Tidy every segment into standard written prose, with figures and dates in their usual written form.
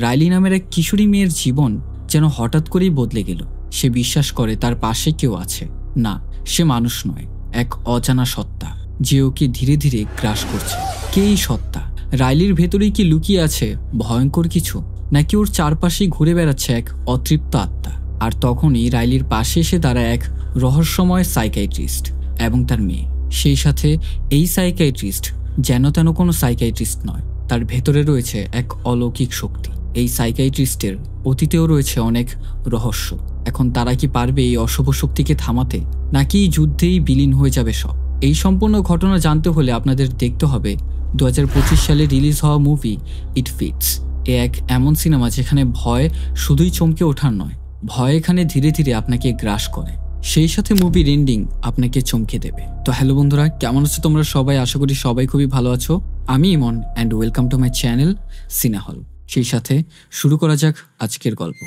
Rilee নামের এক কিশোরী মেয়ের জীবন যেন হঠাৎ করেই বদলে গেল। সে বিশ্বাস করে তার পাশে কেউ আছে। না, সে মানুষ নয়, এক অজানা সত্তা যে ওকে ধীরে ধীরে গ্রাস করছে। কে এই সত্তা? রাইলির ভেতরেই কি লুকিয়ে আছে ভয়ঙ্কর কিছু, নাকি ওর চারপাশেই ঘুরে বেড়াচ্ছে এক অতৃপ্ত আত্মা? আর তখনই রাইলির পাশে এসে দাঁড়ায় এক রহস্যময় সাইকিয়াট্রিস্ট এবং তার মেয়ে। সেই সাথে এই সাইকিয়াট্রিস্ট যেন তেন কোনো সাইকিয়াট্রিস্ট নয়, তার ভেতরে রয়েছে এক অলৌকিক শক্তি। এই সাইকিয়াট্রিস্টের অতীতেও রয়েছে অনেক রহস্য। এখন তারা কি পারবে এই অশুভ শক্তিকে থামাতে, নাকি এই যুদ্ধেই বিলীন হয়ে যাবে সব? এই সম্পূর্ণ ঘটনা জানতে হলে আপনাদের দেখতে হবে 2025 সালে রিলিজ হওয়া মুভি ইট ফিটস। এ এক এমন সিনেমা যেখানে ভয় শুধুই চমকে ওঠার নয়, ভয় এখানে ধীরে ধীরে আপনাকে গ্রাস করে। সেই সাথে মুভির এন্ডিং আপনাকে চমকে দেবে। তো হ্যালো বন্ধুরা, কেমন আছো তোমরা সবাই? আশা করি সবাই খুবই ভালো আছো। আমি Emon and welcome to my channel সিনেহল। সেই সাথে শুরু করা যাক আজকের গল্প।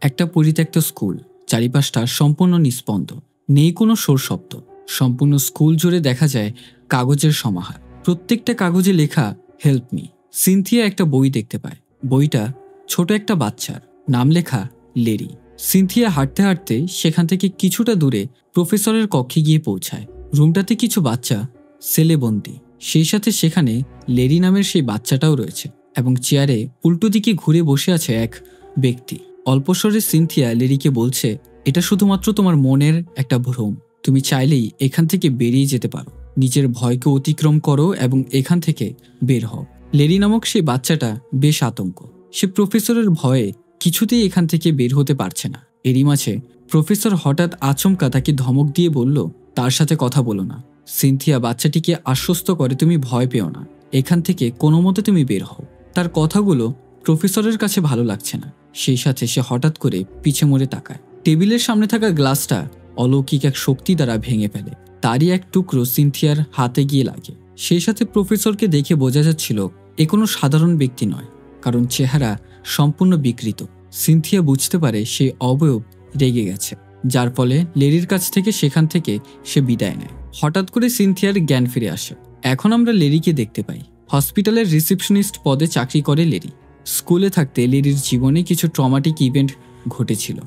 একটা পরিত্যক্ত স্কুল, চারিপাশটা সম্পূর্ণ নিস্পন্দ, নেই কোনো শোর শব্দ। সম্পূর্ণ স্কুল জুড়ে দেখা যায় কাগজের সমাহার। প্রত্যেকটা কাগজে লেখা হেল্প মি। সিনথিয়া একটা বই দেখতে পায়। বইটা ছোট একটা বাচ্চার, নাম লেখা লেরি। সিনথিয়া হাঁটতে হাঁটতে সেখান থেকে কিছুটা দূরে প্রফেসরের কক্ষে গিয়ে পৌঁছায়। রুমটাতে কিছু বাচ্চা সেলেবন্দি, সেই সাথে সেখানে লেরি নামের সেই বাচ্চাটাও রয়েছে এবং চেয়ারে উল্টো দিকে ঘুরে বসে আছে এক ব্যক্তি। অল্পস্বরে সিনথিয়া লেরিকে বলছে, এটা শুধুমাত্র তোমার মনের একটা ভ্রম। তুমি চাইলেই এখান থেকে বেরিয়ে যেতে পারো। নিজের ভয়কে অতিক্রম করো এবং এখান থেকে বের হও। লেরি নামক সেই বাচ্চাটা বেশ আতঙ্ক। সে প্রফেসরের ভয়ে কিছুতেই এখান থেকে বের হতে পারছে না। এরই মাঝে প্রফেসর হঠাৎ আচমকা তাকে ধমক দিয়ে বলল, তার সাথে কথা বলো না। সিনথিয়া বাচ্চাটিকে আশ্বস্ত করে, তুমি ভয় পেও না, এখান থেকে কোনো মতে তুমি বের হও। তার কথাগুলো প্রফেসরের কাছে ভালো লাগছে না। সেই সাথে সে হঠাৎ করে পিছে মুড়ে তাকায়। টেবিলের সামনে থাকা গ্লাসটা অলৌকিক এক শক্তি দ্বারা ভেঙে ফেলে। তারই এক টুকরো সিনথিয়ার হাতে গিয়ে লাগে। সেই সাথে প্রফেসরকে দেখে বোঝা যাচ্ছিল এ কোনো সাধারণ ব্যক্তি নয়, কারণ চেহারা সম্পূর্ণ বিকৃত। সিনথিয়া বুঝতে পারে সে অবয়ব রেগে গেছে, যার ফলে লেরির কাছ থেকে সেখান থেকে সে বিদায় নেয়। হঠাৎ করে সিনথিয়ার জ্ঞান ফিরে আসে। এখন আমরা লেরিকে দেখতে পাই। হসপিটালের রিসেপশনিস্ট পদে চাকরি করে লেরি। স্কুলে থাকতে লেরির জীবনে কিছু ট্রমাটিক ইভেন্ট ঘটেছিল,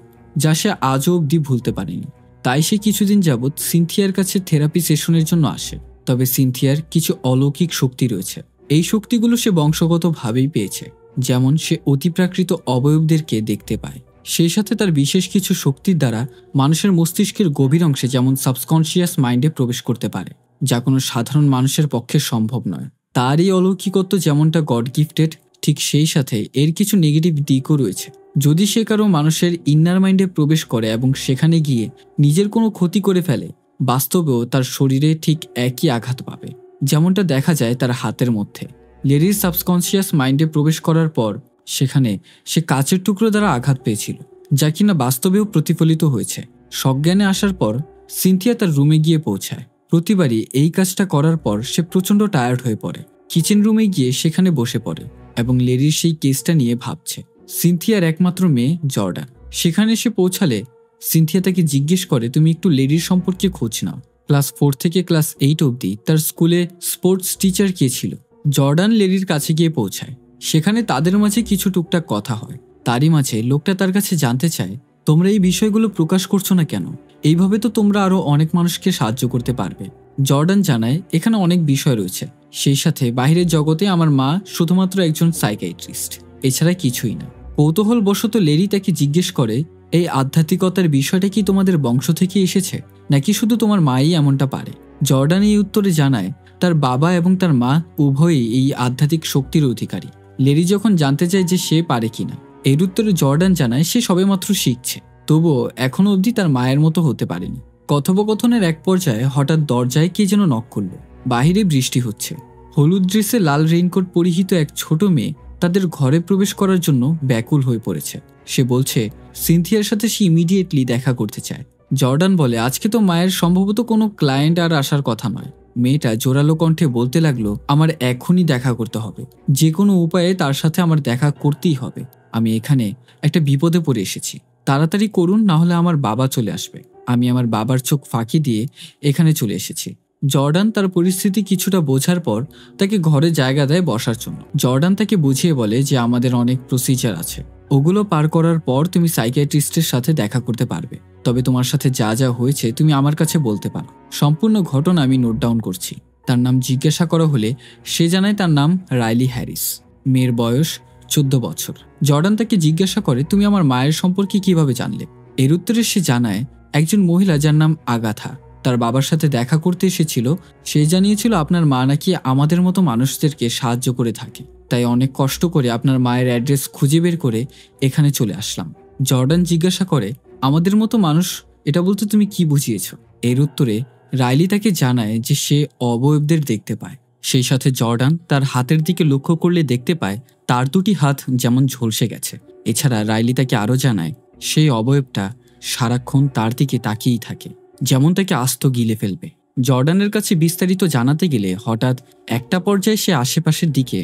যা সে আজও অবধি ভুলতে পারেনি। তাই সে কিছুদিন যাবৎ সিনথিয়ার কাছে থেরাপি সেশনের জন্য আসে। তবে সিনথিয়ার কিছু অলৌকিক শক্তি রয়েছে। এই শক্তিগুলো সে বংশগতভাবেই পেয়েছে, যেমন সে অতিপ্রাকৃত অবয়বদেরকে দেখতে পায়। সেই সাথে তার বিশেষ কিছু শক্তির দ্বারা মানুষের মস্তিষ্কের গভীর অংশে, যেমন সাবকনশিয়াস মাইন্ডে প্রবেশ করতে পারে, যা কোনো সাধারণ মানুষের পক্ষে সম্ভব নয়। তার এই অলৌকিকত্ব যেমনটা গড গিফটেড, ঠিক সেই সাথে এর কিছু নেগেটিভ দিকও রয়েছে। যদি সে কারো মানুষের ইন্নার মাইন্ডে প্রবেশ করে এবং সেখানে গিয়ে নিজের কোনো ক্ষতি করে ফেলে, বাস্তবেও তার শরীরে ঠিক একই আঘাত পাবে, যেমনটা দেখা যায় তার হাতের মধ্যে। লেরির সাবকনশিয়াস মাইন্ডে প্রবেশ করার পর সেখানে সে কাচের টুকরো দ্বারা আঘাত পেয়েছিল, যা কিনা বাস্তবেও প্রতিফলিত হয়েছে। সজ্ঞানে আসার পর সিনথিয়া তার রুমে গিয়ে পৌঁছায়। প্রতিবারই এই কাজটা করার পর সে প্রচণ্ড টায়ার্ড হয়ে পড়ে। কিচেন রুমে গিয়ে সেখানে বসে পড়ে এবং লেরির সেই কেসটা নিয়ে ভাবছে। সিনথিয়ার একমাত্র মেয়ে জর্ডান সেখানে এসে পৌঁছালে সিনথিয়া তাকে জিজ্ঞেস করে, তুমি একটু লেরির সম্পর্কে খোঁজ নাও। ক্লাস 4 থেকে ক্লাস 8 অবধি তার স্কুলে স্পোর্টস টিচার কে ছিল। জর্ডান লেরির কাছে গিয়ে পৌঁছায়। সেখানে তাদের মাঝে কিছু টুকটাক কথা হয়। তারই মাঝে লোকটা তার কাছে জানতে চায়, তোমরা এই বিষয়গুলো প্রকাশ করছো না কেন? এইভাবে তো তোমরা আরো অনেক মানুষকে সাহায্য করতে পারবে। জর্ডান জানায়, এখানে অনেক বিষয় রয়েছে। সেই সাথে বাইরের জগতে আমার মা শুধুমাত্র একজন সাইকিয়াট্রিস্ট, এছাড়া কিছুই না। কৌতূহলবশত লেরি তাকে জিজ্ঞেস করে, এই আধ্যাত্মিকতার বিষয়টা কি তোমাদের বংশ থেকে এসেছে, নাকি শুধু তোমার মাই এমনটা পারে? জর্ডান এই উত্তরে জানায়, তার বাবা এবং তার মা উভয়ই এই আধ্যাত্মিক শক্তির অধিকারী। লেরি যখন জানতে চায় যে সে পারে কিনা, এর উত্তরে জর্ডান জানায় সে সবেমাত্র শিখছে, তবুও এখনো অবধি তার মায়ের মতো হতে পারেনি। কথোপকথনের এক পর্যায়ে হঠাৎ দরজায় কে যেন নক করল। বাহিরে বৃষ্টি হচ্ছে। হলুদ ড্রেসে লাল রেইনকোট পরিহিত এক ছোট মেয়ে তাদের ঘরে প্রবেশ করার জন্য ব্যাকুল হয়ে পড়েছে। সে বলছে সিনথিয়ার সাথে সে ইমিডিয়েটলি দেখা করতে চায়। জর্ডান বলে, আজকে তো মায়ের সম্ভবত কোনো ক্লায়েন্ট আর আসার কথা নয়। মেয়েটা জোরালো কণ্ঠে বলতে লাগলো, আমার এখনই দেখা করতে হবে, যে কোনো উপায়ে তার সাথে আমার দেখা করতেই হবে। আমি এখানে একটা বিপদে পড়ে এসেছি, তাড়াতাড়ি করুন, না হলে আমার বাবা চলে আসবে। আমি আমার বাবার চোখ ফাঁকি দিয়ে এখানে চলে এসেছি। জর্ডান তার পরিস্থিতি কিছুটা বোঝার পর তাকে ঘরে জায়গা দেয় বসার জন্য। জর্ডান তাকে বুঝিয়ে বলে যে আমাদের অনেক প্রসিজার আছে, ওগুলো পার করার পর তুমি সাইকিয়াট্রিস্টের সাথে দেখা করতে পারবে। তবে তোমার সাথে যা যা হয়েছে তুমি আমার কাছে বলতে পারো। সম্পূর্ণ ঘটনা আমি নোট ডাউন করছি। তার নাম জিজ্ঞাসা করা হলে সে জানায় তার নাম রাইলি হ্যারিস, মেয়ের বয়স 14 বছর। জর্ডান তাকে জিজ্ঞাসা করে তুমি আমার মায়ের সম্পর্কে কিভাবে জানলে? এর উত্তরে সে জানায় একজন মহিলা যার নাম আগাথা তার বাবার সাথে দেখা করতে এসেছিল। সে জানিয়েছিল আপনার মা নাকি আমাদের মতো মানুষদেরকে সাহায্য করে থাকে, তাই অনেক কষ্ট করে আপনার মায়ের অ্যাড্রেস খুঁজে বের করে এখানে চলে আসলাম। জর্ডান জিজ্ঞাসা করে আমাদের মতো মানুষ এটা বলতে তুমি কি বুঝিয়েছ? এর উত্তরে রাইলি তাকে জানায় যে সে অবয়বদের দেখতে পায়। সেই সাথে জর্ডান তার হাতের দিকে লক্ষ্য করলে দেখতে পায় তার দুটি হাত যেমন ঝলসে গেছে। এছাড়া রাইলি তাকে আরও জানায় সেই অবয়বটা সারাক্ষণ তার দিকে তাকিয়েই থাকে, যেমন তাকে আস্ত গিলে ফেলবে। জর্ডানের কাছে বিস্তারিত জানাতে গেলে হঠাৎ একটা পর্যায়ে সে আশেপাশের দিকে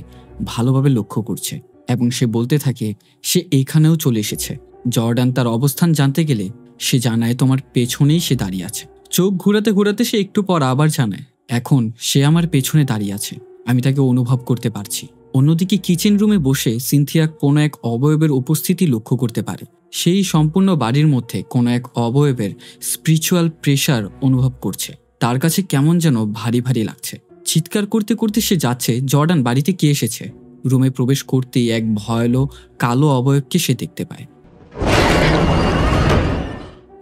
ভালোভাবে লক্ষ্য করছে এবং সে বলতে থাকে সে এইখানেও চলে এসেছে। জর্ডান তার অবস্থান জানতে গেলে সে জানায় তোমার পেছনেই সে দাঁড়িয়ে আছে। চোখ ঘুরাতে ঘুরাতে সে একটু পর আবার জানায় এখন সে আমার পেছনে দাঁড়িয়ে আছে, আমি তাকে অনুভব করতে পারছি। অন্যদিকে কিচেন রুমে বসে সিনথিয়া কোনো এক অবয়বের উপস্থিতি লক্ষ্য করতে পারে। সেই সম্পূর্ণ বাড়ির মধ্যে কোনো এক অবয়বের স্পিরিচুয়াল প্রেশার অনুভব করছে। তার কাছে কেমন যেন ভারী ভারী লাগছে। চিৎকার করতে করতে সে যাচ্ছে জর্ডান বাড়িতে কে এসেছে। রুমে প্রবেশ করতেই এক ভয়ালো কালো অবয়বকে সে দেখতে পায়।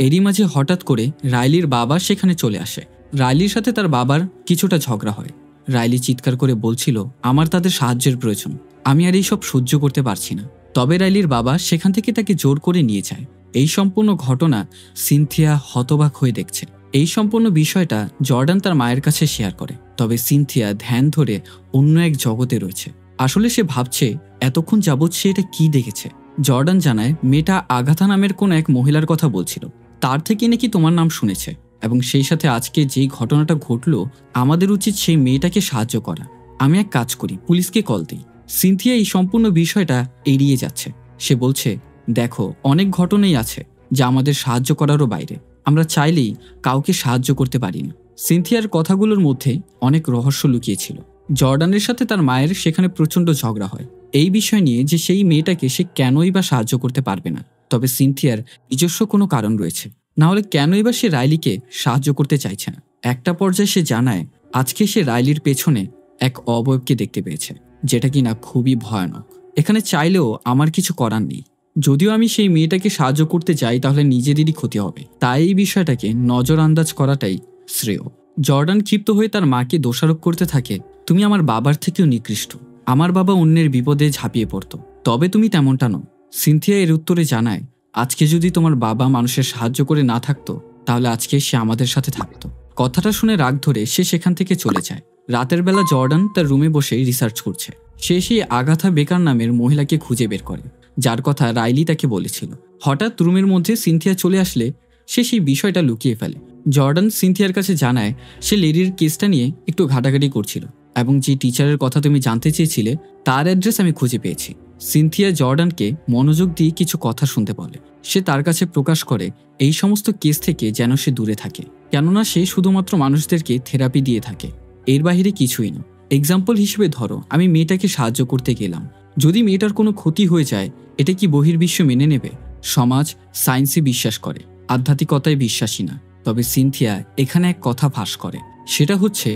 এরই মাঝে হঠাৎ করে রাইলির বাবা সেখানে চলে আসে। রাইলির সাথে তার বাবার কিছুটা ঝগড়া হয়। রাইলি চিৎকার করে বলছিল আমার তাদের সাহায্যের প্রয়োজন, আমি আর এইসব সহ্য করতে পারছি না। তবে রাইলির বাবা সেখান থেকে তাকে জোর করে নিয়ে যায়। এই সম্পূর্ণ ঘটনা সিনথিয়া হতবাক হয়ে দেখছে। এই সম্পূর্ণ বিষয়টা জর্ডান তার মায়ের কাছে শেয়ার করে। তবে সিনথিয়া ধ্যান ধরে অন্য এক জগতে রয়েছে। আসলে সে ভাবছে এতক্ষণ যাবৎ সে এটা কি দেখেছে। জর্ডান জানায় মেয়েটা আগাথা নামের কোন এক মহিলার কথা বলছিল, তার থেকে নাকি তোমার নাম শুনেছে এবং সেই সাথে আজকে যেই ঘটনাটা ঘটলো আমাদের উচিত সেই মেয়েটাকে সাহায্য করা। আমি এক কাজ করি, পুলিশকে কল দিই। সিনথিয়া এই সম্পূর্ণ বিষয়টা এড়িয়ে যাচ্ছে। সে বলছে দেখো অনেক ঘটনাই আছে যা আমাদের সাহায্য করারও বাইরে, আমরা চাইলেই কাউকে সাহায্য করতে পারি না। সিনথিয়ার কথাগুলোর মধ্যে অনেক রহস্য লুকিয়েছিল। জর্ডানের সাথে তার মায়ের সেখানে প্রচণ্ড ঝগড়া হয় এই বিষয় নিয়ে যে সেই মেয়েটাকে সে কেনই বা সাহায্য করতে পারবে না। তবে সিনথিয়ার নিজস্ব কোনো কারণ রয়েছে, না হলে কেনই বা সে রাইলিকে সাহায্য করতে চাইছে না। একটা পর্যায়ে সে জানায় আজকে সে রাইলির পেছনে এক অবয়বকে দেখতে পেয়েছে, যেটা কিনা খুবই ভয়ানক। এখানে চাইলেও আমার কিছু করার নেই। যদিও আমি সেই মেয়েটাকে সাহায্য করতে যাই তাহলে নিজেদেরই ক্ষতি হবে, তাই এই বিষয়টাকে নজর আন্দাজ করাটাই শ্রেয়। জর্ডান ক্ষিপ্ত হয়ে তার মাকে দোষারোপ করতে থাকে তুমি আমার বাবার থেকেও নিকৃষ্ট, আমার বাবা অন্যের বিপদে ঝাঁপিয়ে পড়তো, তবে তুমি তেমনটা নও। সিনথিয়া এর উত্তরে জানায় আজকে যদি তোমার বাবা মানুষের সাহায্য করে না থাকতো তাহলে আজকে সে আমাদের সাথে থাকতো। কথাটা শুনে রাগ ধরে সে সেখান থেকে চলে যায়। রাতের বেলা জর্ডান তার রুমে বসে রিসার্চ করছে। সে সেই আগাথা বেকার নামের মহিলাকে খুঁজে বের করে, যার কথা রাইলি তাকে বলেছিল। হঠাৎ রুমের মধ্যে সিনথিয়া চলে আসলে সে সেই বিষয়টা লুকিয়ে ফেলে। জর্ডান সিনথিয়ার কাছে জানায় সে লেডির কেসটা নিয়ে একটু ঘাটাঘাটি করছিল এবং যে টিচারের কথা তুমি জানতে চেয়েছিলে তার অ্যাড্রেস আমি খুঁজে পেয়েছি। সিনথিয়া জর্ডানকে মনোযোগ দিয়ে কিছু কথা শুনতে বলে। সে তার কাছে প্রকাশ করে এই সমস্ত কেস থেকে যেন সে দূরে থাকে, কেননা সে শুধুমাত্র মানুষদেরকে থেরাপি দিয়ে থাকে, এর বাহিরে কিছুই না। এক্সাম্পল হিসেবে ধরো আমি মেয়েটাকে সাহায্য করতে গেলাম, যদি মেয়েটার কোনো ক্ষতি হয়ে যায় এটা কি বহির্বিশ্ব মেনে নেবে? সমাজ সায়েন্সে বিশ্বাস করে, আধ্যাত্মিকতায় বিশ্বাসী না। তবে সিনথিয়া এখানে এক কথা ফাঁস করে, সেটা হচ্ছে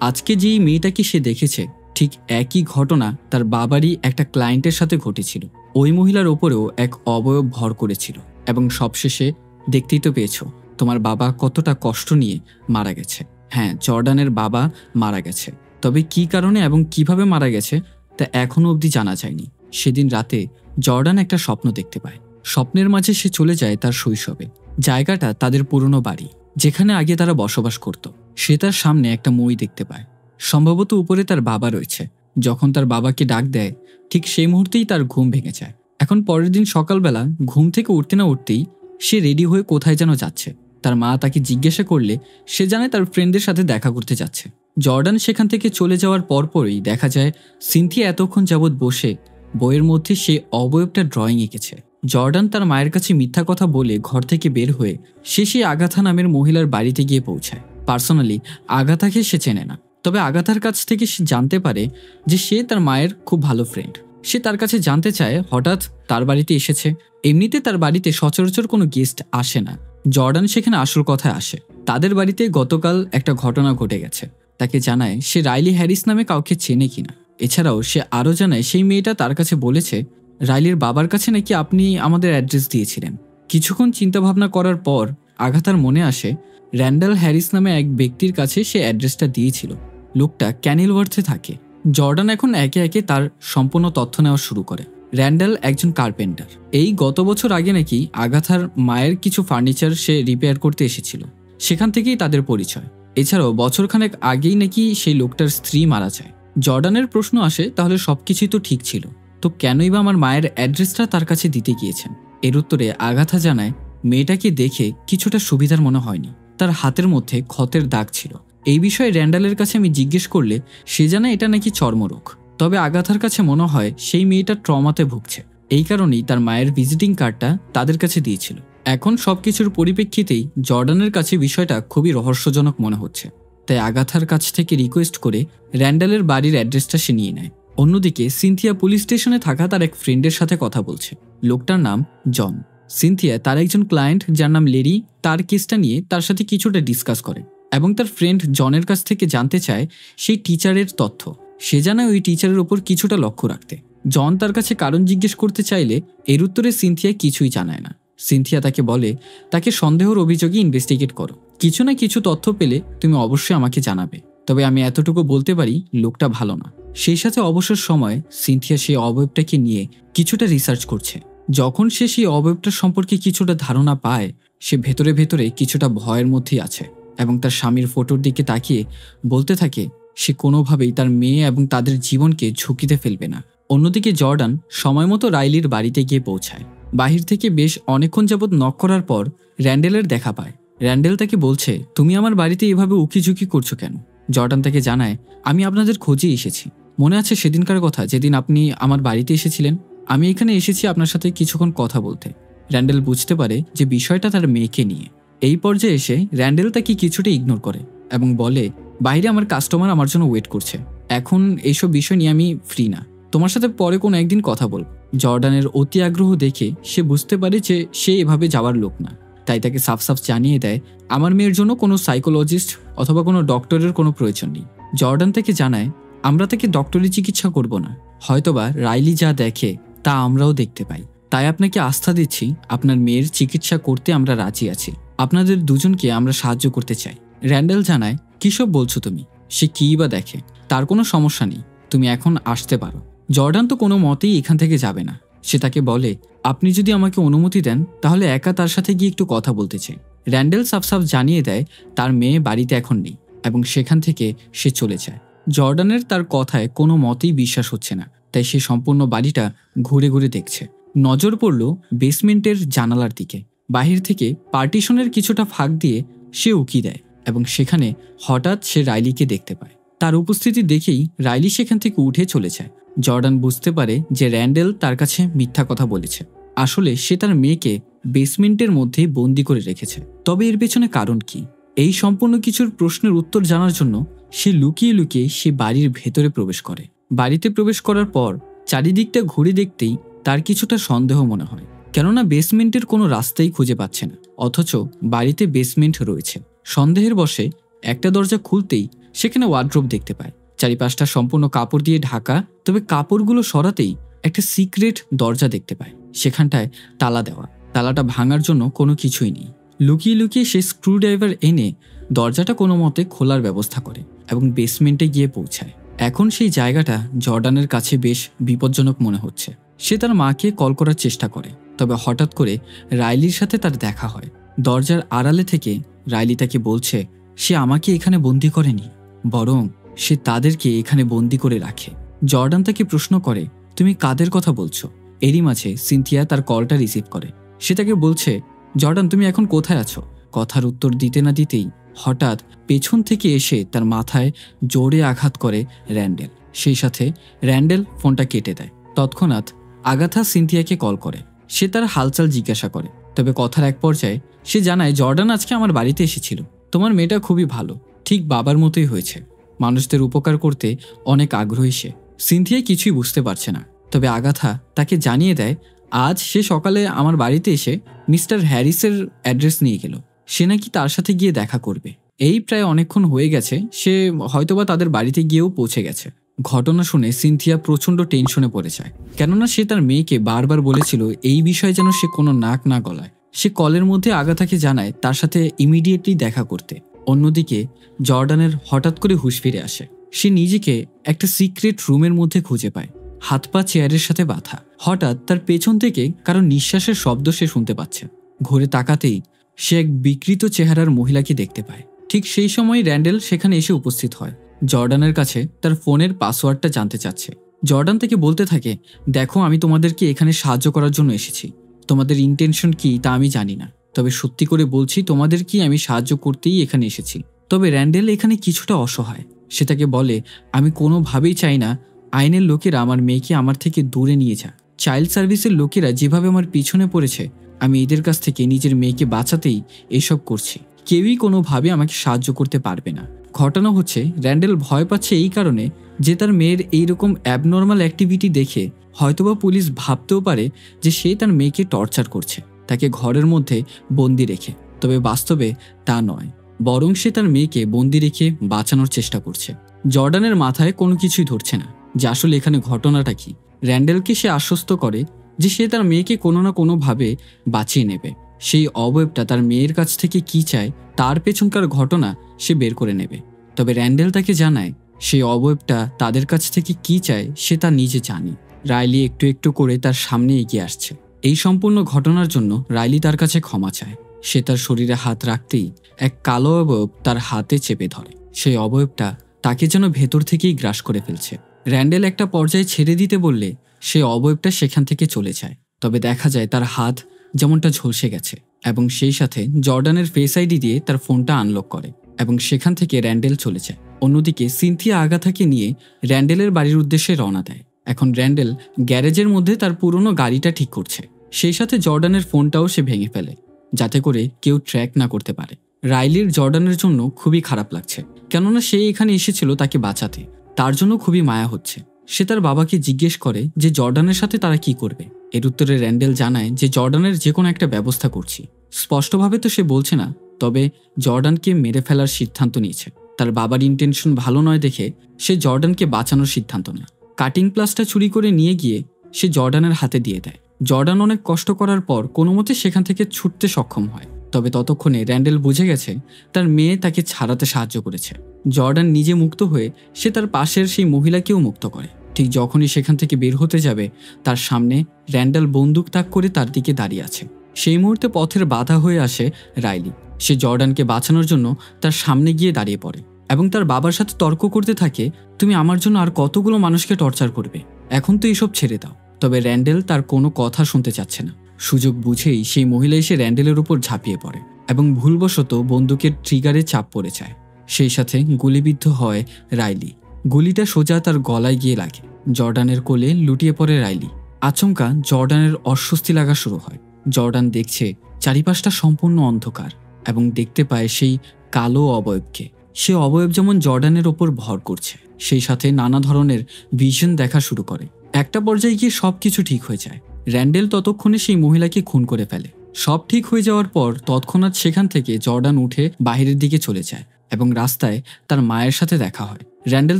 আজকে যেই মেয়েটাকে সে দেখেছে ঠিক একই ঘটনা তার বাবারই একটা ক্লায়েন্টের সাথে ঘটেছিল। ওই মহিলার ওপরেও এক অবয়ব ভর করেছিল এবং সবশেষে দেখতেই তো পেয়েছো তোমার বাবা কতটা কষ্ট নিয়ে মারা গেছে। হ্যাঁ, জর্ডানের বাবা মারা গেছে, তবে কি কারণে এবং কিভাবে মারা গেছে তা এখনো অবধি জানা যায়নি। সেদিন রাতে জর্ডান একটা স্বপ্ন দেখতে পায়। স্বপ্নের মাঝে সে চলে যায় তার শৈশবে। জায়গাটা তাদের পুরনো বাড়ি, যেখানে আগে তারা বসবাস করত। সে তার সামনে একটা মই দেখতে পায়, সম্ভবত উপরে তার বাবা রয়েছে। যখন তার বাবাকে ডাক দেয় ঠিক সেই মুহূর্তেই তার ঘুম ভেঙে যায়। এখন পরের দিন সকালবেলা ঘুম থেকে উঠতে না উঠতেই সে রেডি হয়ে কোথায় যেন যাচ্ছে। তার মা তাকে জিজ্ঞাসা করলে সে জানে তার ফ্রেন্ডদের সাথে দেখা করতে যাচ্ছে। জর্ডান সেখান থেকে চলে যাওয়ার পরপরই দেখা যায় সিনথিয়া এতক্ষণ যাবৎ বসে বইয়ের মধ্যে সে অবয়বটা ড্রয়িং এঁকেছে। জর্ডান তার মায়ের কাছে মিথ্যা কথা বলে ঘর থেকে বের হয়ে সে আগাথা নামের মহিলার বাড়িতে গিয়ে পৌঁছায়। পার্সোনালি আগাথাকে সে চেনে না, তবে আগাথার কাছ থেকে সে জানতে পারে যে সে তার মায়ের খুব ভালো ফ্রেন্ড। সে তার কাছে জানতে চায় হঠাৎ তার বাড়িতে এসেছে। এমনিতে তার বাড়িতে সচরাচর কোনো গেস্ট আসে না। জর্ডান সেখানে আসল কথায় আসে। তাদের বাড়িতে গতকাল একটা ঘটনা ঘটে গেছে। তাকে জানায় সে রাইলি হ্যারিস নামে কাউকে চেনে কিনা। এছাড়াও সে আরও জানায় সেই মেয়েটা তার কাছে বলেছে রাইলির বাবার কাছে নাকি আপনি আমাদের অ্যাড্রেস দিয়েছিলেন। কিছুক্ষণ চিন্তাভাবনা করার পর আগাথার মনে আসে র্যান্ডাল হ্যারিস নামে এক ব্যক্তির কাছে সে অ্যাড্রেসটা দিয়েছিল। লোকটা ক্যানিলওয়ার্থে থাকে। জর্ডান এখন একে একে তার সম্পূর্ণ তথ্য নেওয়া শুরু করে। র্যান্ডাল একজন কার্পেন্টার। এই গত বছর আগে নাকি আগাথার মায়ের কিছু ফার্নিচার সে রিপেয়ার করতে এসেছিল, সেখান থেকেই তাদের পরিচয়। এছাড়াও বছরখানেক আগেই নাকি সেই লোকটার স্ত্রী মারা যায়। জর্ডানের প্রশ্ন আসে তাহলে সবকিছুই তো ঠিক ছিল, তো কেনই বা আমার মায়ের অ্যাড্রেসটা তার কাছে দিতে গিয়েছেন? এর উত্তরে আগাথা জানায় মেয়েটাকে দেখে কিছুটা সুবিধার মনে হয়নি। তার হাতের মধ্যে ক্ষতের দাগ ছিল। এই বিষয়ে র্যান্ডালের কাছে আমি জিজ্ঞেস করলে সে জানায় এটা নাকি চর্মরোগ। তবে আগাথার কাছে মনে হয় সেই মেয়েটা ট্রমাতে ভুগছে। এই কারণেই তার মায়ের ভিজিটিং কার্ডটা তাদের কাছে দিয়েছিল। এখন সবকিছুর পরিপ্রেক্ষিতেই জর্ডানের কাছে বিষয়টা খুবই রহস্যজনক মনে হচ্ছে। তাই আগাথার কাছ থেকে রিকোয়েস্ট করে র্যান্ডালের বাড়ির অ্যাড্রেসটা সে নিয়ে নেয়। অন্যদিকে সিনথিয়া পুলিশ স্টেশনে থাকা তার এক ফ্রেন্ডের সাথে কথা বলছে। লোকটার নাম জন। সিনথিয়া তার একজন ক্লায়েন্ট যার নাম লেরি তার কেসটা নিয়ে তার সাথে কিছুটা ডিসকাস করে এবং তার ফ্রেন্ড জনের কাছ থেকে জানতে চায় সেই টিচারের তথ্য। সে জানায় ওই টিচারের ওপর কিছুটা লক্ষ্য রাখতে। জন তার কাছে কারণ জিজ্ঞেস করতে চাইলে এর উত্তরে সিনথিয়া কিছুই জানায় না। সিনথিয়া তাকে বলে তাকে সন্দেহের অভিযোগে ইনভেস্টিগেট করো, কিছু না কিছু তথ্য পেলে তুমি অবশ্যই আমাকে জানাবে। তবে আমি এতটুকু বলতে পারি লোকটা ভালো না। সেই সাথে অবসর সময় সিনথিয়া সেই অবয়বটাকে নিয়ে কিছুটা রিসার্চ করছে। যখন সে সেই অবয়বটার সম্পর্কে কিছুটা ধারণা পায় সে ভেতরে ভেতরে কিছুটা ভয়ের মধ্যেই আছে এবং তার স্বামীর ফটোর দিকে তাকিয়ে বলতে থাকে সে কোনোভাবেই তার মেয়ে এবং তাদের জীবনকে ঝুঁকিতে ফেলবে না। অন্যদিকে জর্ডান সময় মতো রাইলির বাড়িতে গিয়ে পৌঁছায়। বাহির থেকে বেশ অনেকক্ষণ যাবৎ নক করার পর র্যান্ডেলের দেখা পায়। র্যান্ডেল তাকে বলছে তুমি আমার বাড়িতে এভাবে উকিঝুঁকি করছো কেন? জর্ডান তাকে জানায় আমি আপনাদের খোঁজে এসেছি। মনে আছে সেদিনকার কথা যেদিন আপনি আমার বাড়িতে এসেছিলেন? আমি এখানে এসেছি আপনার সাথে কিছুক্ষণ কথা বলতে। র্যান্ডেল বুঝতে পারে যে বিষয়টা তার মেয়েকে নিয়ে। এই পর্যায়ে এসে র্যান্ডেল তাকে কিছুটা ইগনোর করে এবং বলে বাইরে আমার কাস্টমার আমার জন্য ওয়েট করছে, এখন এইসব বিষয় নিয়ে আমি ফ্রি না, তোমার সাথে পরে কোনো একদিন কথা বলব। জর্ডানের অতি আগ্রহ দেখে সে বুঝতে পারে যে সে এভাবে যাওয়ার লোক না, তাই তাকে সাফ সাফ জানিয়ে দেয় আমার মেয়ের জন্য কোনো সাইকোলজিস্ট অথবা কোনো ডক্টরের কোনো প্রয়োজন নেই। জর্ডান তাকে জানায় আমরা তাকে ডক্টরি চিকিৎসা করব না, হয়তোবা রাইলি যা দেখে তা আমরাও দেখতে পাই, তাই আপনাকে আস্থা দিচ্ছি আপনার মেয়ের চিকিৎসা করতে আমরা রাজি আছি, আপনাদের দুজনকে আমরা সাহায্য করতে চাই। র্যান্ডেল জানায় কিসব বলছো তুমি? সে কী বা দেখে? তার কোনো সমস্যা নেই, তুমি এখন আসতে পারো। জর্ডান তো কোনো মতেই এখান থেকে যাবে না। সে তাকে বলে আপনি যদি আমাকে অনুমতি দেন তাহলে একা তার সাথে গিয়ে একটু কথা বলতে চাই। র্যান্ডেল সাফ সাফ জানিয়ে দেয় তার মেয়ে বাড়িতে এখন নেই এবং সেখান থেকে সে চলে যায়। জর্ডানের তার কথায় কোনো মতেই বিশ্বাস হচ্ছে না, তাই সে সম্পূর্ণ বাড়িটা ঘুরে ঘুরে দেখছে। নজর পড়ল বেসমেন্টের জানালার দিকে। বাহির থেকে পার্টিশনের কিছুটা ফাঁক দিয়ে সে উকি দেয় এবং সেখানে হঠাৎ সে রাইলিকে দেখতে পায়। তার উপস্থিতি দেখেই রাইলি সেখান থেকে উঠে চলে যায়। জর্ডান বুঝতে পারে যে র্যান্ডেল তার কাছে মিথ্যা কথা বলেছে। আসলে সে তার মেয়েকে বেসমেন্টের মধ্যেই বন্দি করে রেখেছে। তবে এর পেছনে কারণ কি? এই সম্পূর্ণ কিছুর প্রশ্নের উত্তর জানার জন্য সে লুকিয়ে লুকিয়ে সে বাড়ির ভেতরে প্রবেশ করে। বাড়িতে প্রবেশ করার পর চারিদিকটা ঘুরে দেখতেই তার কিছুটা সন্দেহ মনে হয়, কেননা বেসমেন্টের কোনো রাস্তাই খুঁজে পাচ্ছে না, অথচ বাড়িতে বেসমেন্ট রয়েছে। সন্দেহের বশে একটা দরজা খুলতেই সেখানে ওয়ার্ড্রোব দেখতে পায়, চারিপাশটা সম্পূর্ণ কাপড় দিয়ে ঢাকা। তবে কাপড়গুলো সরাতেই একটা সিক্রেট দরজা দেখতে পায়, সেখানটায় তালা দেওয়া। তালাটা ভাঙার জন্য কোনো কিছুই নেই। লুকিয়ে লুকিয়ে সে স্ক্রুড্রাইভার এনে দরজাটা কোনো মতে খোলার ব্যবস্থা করে এবং বেসমেন্টে গিয়ে পৌঁছায়। এখন সেই জায়গাটা জর্ডানের কাছে বেশ বিপজ্জনক মনে হচ্ছে। সে তার মাকে কল করার চেষ্টা করে, তবে হঠাৎ করে রাইলির সাথে তার দেখা হয়। দরজার আড়ালে থেকে রাইলি তাকে বলছে সে আমাকে এখানে বন্দি করেনি, বরং সে তাদেরকে এখানে বন্দি করে রাখে। জর্ডান তাকে প্রশ্ন করে তুমি কাদের কথা বলছো? এরই মাঝে সিনথিয়া তার কলটা রিসিভ করে। সে তাকে বলছে জর্ডান তুমি এখন কোথায় আছো? কথার উত্তর দিতে না দিতেই হঠাৎ পেছন থেকে এসে তার মাথায় জোরে আঘাত করে র্যান্ডেল। সেই সাথে র্যান্ডেল ফোনটা কেটে দেয়। তৎক্ষণাৎ আগাথা সিনথিয়াকে কল করে। সে তার হালচাল জিজ্ঞাসা করে। তবে কথার এক পর্যায়ে সে জানায়, জর্ডান আজকে আমার বাড়িতে এসেছিল। তোমার মেয়েটা খুবই ভালো, ঠিক বাবার মতোই হয়েছে। মানুষদের উপকার করতে অনেক আগ্রহী সে। সিনথিয়া কিছুই বুঝতে পারছে না। তবে আগাথা তাকে জানিয়ে দেয় আজ সে সকালে আমার বাড়িতে এসে মিস্টার হ্যারিসের অ্যাড্রেস নিয়ে গেল। সে নাকি তার সাথে গিয়ে দেখা করবে। এই প্রায় অনেকক্ষণ হয়ে গেছে, সে হয়তোবা তাদের বাড়িতে গিয়েও পৌঁছে গেছে। ঘটনা শুনে সিনথিয়া প্রচণ্ড টেনশনে পড়ে যায়, কেননা সে তার মেয়েকে বারবার বলেছিল এই বিষয়ে যেন সে কোনো নাক না গলায়। সে কলের মধ্যে আগাথাকে জানায় তার সাথে ইমিডিয়েটলি দেখা করতে। অন্যদিকে জর্ডানের হঠাৎ করে হুঁশ ফিরে আসে। সে নিজেকে একটা সিক্রেট রুমের মধ্যে খুঁজে পায়, হাত পা চেয়ারের সাথে বাঁধা। হঠাৎ তার পেছন থেকে কারো নিঃশ্বাসের শব্দ সে শুনতে পাচ্ছে। ঘুরে তাকাতেই সে এক বিকৃত চেহারার মহিলাকে দেখতে পায়। ঠিক সেই সময় র্যান্ডেল সেখানে এসে উপস্থিত হয়। জর্ডানের কাছে তার ফোনের পাসওয়ার্ডটা জানতে চাচ্ছে। জর্ডান থেকে বলতে থাকে, দেখো আমি তোমাদেরকে এখানে সাহায্য করার জন্য এসেছি। তোমাদের ইন্টেনশন কি তা আমি জানি না, তবে সত্যি করে বলছি তোমাদের কি আমি সাহায্য করতেই এখানে এসেছি। তবে র্যান্ডেল এখানে কিছুটা অসহায়। সে তাকে বলে, আমি কোনোভাবেই চাই না আইনের লোকেরা আমার মেয়েকে আমার থেকে দূরে নিয়ে যাক। চাইল্ড সার্ভিসের লোকেরা যেভাবে আমার পিছনে পড়েছে, আমি এদের কাছ থেকে নিজের মেয়েকে বাঁচাতেই এসব করছি। কেউই কোনোভাবে আমাকে সাহায্য করতে পারবে না। ঘটনা হচ্ছে, র্যান্ডেল ভয় পাচ্ছে এই কারণে যে তার মেয়ের এইরকম অ্যাবনর্মাল অ্যাক্টিভিটি দেখে হয়তোবা পুলিশ ভাবতেও পারে যে সে তার মেয়েকে টর্চার করছে, তাকে ঘরের মধ্যে বন্দি রেখে। তবে বাস্তবে তা নয়, বরং সে তার মেয়েকে বন্দি রেখে বাঁচানোর চেষ্টা করছে। জর্ডানের মাথায় কোনো কিছুই ধরছে না যে আসলে এখানে ঘটনাটা কি। র্যান্ডেলকে সে আশ্বস্ত করে যে সে তার মেয়েকে কোনো না কোনোভাবে বাঁচিয়ে নেবে। সেই অবয়বটা তার মেয়ের কাছ থেকে কি চায় তার পেছনকার ঘটনা সে বের করে নেবে। তবে র্যান্ডেল তাকে জানায় সেই অবয়বটা তাদের কাছ থেকে কি চায় সে তা নিজে জানে। রাইলি একটু একটু করে তার সামনে এগিয়ে আসছে। এই সম্পূর্ণ ঘটনার জন্য রাইলি তার কাছে ক্ষমা চায়। সে তার শরীরে হাত রাখতেই এক কালো অবয়ব তার হাতে চেপে ধরে। সেই অবয়বটা তাকে যেন ভেতর থেকেই গ্রাস করে ফেলছে। র্যান্ডেল একটা পর্যায়ে ছেড়ে দিতে বললে সে অবয়বটা সেখান থেকে চলে যায়। তবে দেখা যায় তার হাত যেমনটা ঝলসে গেছে, এবং সেই সাথে জর্ডানের ফেস আইডি দিয়ে তার ফোনটা আনলক করে, এবং সেখান থেকে র্যান্ডেল চলে যায়। অন্যদিকে সিনথিয়া আগাথাকে নিয়ে র্যান্ডেলের বাড়ির উদ্দেশ্যে রওনা দেয়। এখন র্যান্ডেল গ্যারেজের মধ্যে তার পুরনো গাড়িটা ঠিক করছে। সেই সাথে জর্ডানের ফোনটাও সে ভেঙে ফেলে, যাতে করে কেউ ট্র্যাক না করতে পারে। রাইলির জর্ডানের জন্য খুবই খারাপ লাগছে, কেননা সে এখানে এসেছিল তাকে বাঁচাতে। তার জন্য খুবই মায়া হচ্ছে। সে তার বাবাকে জিজ্ঞেস করে যে জর্ডানের সাথে তারা কি করবে। এর উত্তরে র্যান্ডেল জানায় যে জর্ডানের যে কোনো একটা ব্যবস্থা করছি। স্পষ্টভাবে তো সে বলছে না, তবে জর্ডানকে মেরে ফেলার সিদ্ধান্ত নিয়েছে। তার বাবার ইন্টেনশন ভালো নয় দেখে সে জর্ডানকে বাঁচানোর সিদ্ধান্ত নেয়। কাটিং প্লাসটা চুরি করে নিয়ে গিয়ে সে জর্ডানের হাতে দিয়ে দেয়। জর্ডান অনেক কষ্ট করার পর কোনো মতে সেখান থেকে ছুটতে সক্ষম হয়। তবে ততক্ষণে র্যান্ডেল বুঝে গেছে তার মেয়ে তাকে ছাড়াতে সাহায্য করেছে। জর্ডান নিজে মুক্ত হয়ে সে তার পাশের সেই মহিলাকেও মুক্ত করে। ঠিক যখনই সেখান থেকে বের হতে যাবে, তার সামনে র্যান্ডেল বন্দুক তাক করে তার দিকে দাঁড়িয়ে আছে। সেই মুহূর্তে পথের বাধা হয়ে আসে রাইলি। সে জর্ডানকে বাঁচানোর জন্য তার সামনে গিয়ে দাঁড়িয়ে পড়ে এবং তার বাবার সাথে তর্ক করতে থাকে, তুমি আমার জন্য আর কতগুলো মানুষকে টর্চার করবে, এখন তো এইসব ছেড়ে দাও। তবে র্যান্ডেল তার কোনো কথা শুনতে চাচ্ছে না। সুযোগ বুঝেই সেই মহিলা এসে র্যান্ডেলের উপর ঝাঁপিয়ে পড়ে এবং ভুলবশত বন্দুকের ট্রিগারে চাপ পড়ে যায়। সেই সাথে গুলিবিদ্ধ হয় রাইলি। গুলিটা সোজা তার গলায় গিয়ে লাগে। জর্ডানের কোলে লুটিয়ে পড়ে রাইলি। আচমকা জর্ডানের অস্বস্তি লাগা শুরু হয়। জর্ডান দেখছে চারিপাশটা সম্পূর্ণ অন্ধকার এবং দেখতে পায় সেই কালো অবয়বকে। সে অবয়ব যেমন জর্ডানের ওপর ভর করছে, সেই সাথে নানা ধরনের ভিশন দেখা শুরু করে। একটা পর্যায়ে গিয়ে সবকিছু ঠিক হয়ে যায়। র্যান্ডেল ততক্ষণে সেই মহিলাকে খুন করে ফেলে। সব ঠিক হয়ে যাওয়ার পর তৎক্ষণাৎ সেখান থেকে জর্ডান উঠে বাইরের দিকে চলে যায় এবং রাস্তায় তার মায়ের সাথে দেখা হয়। র্যান্ডেল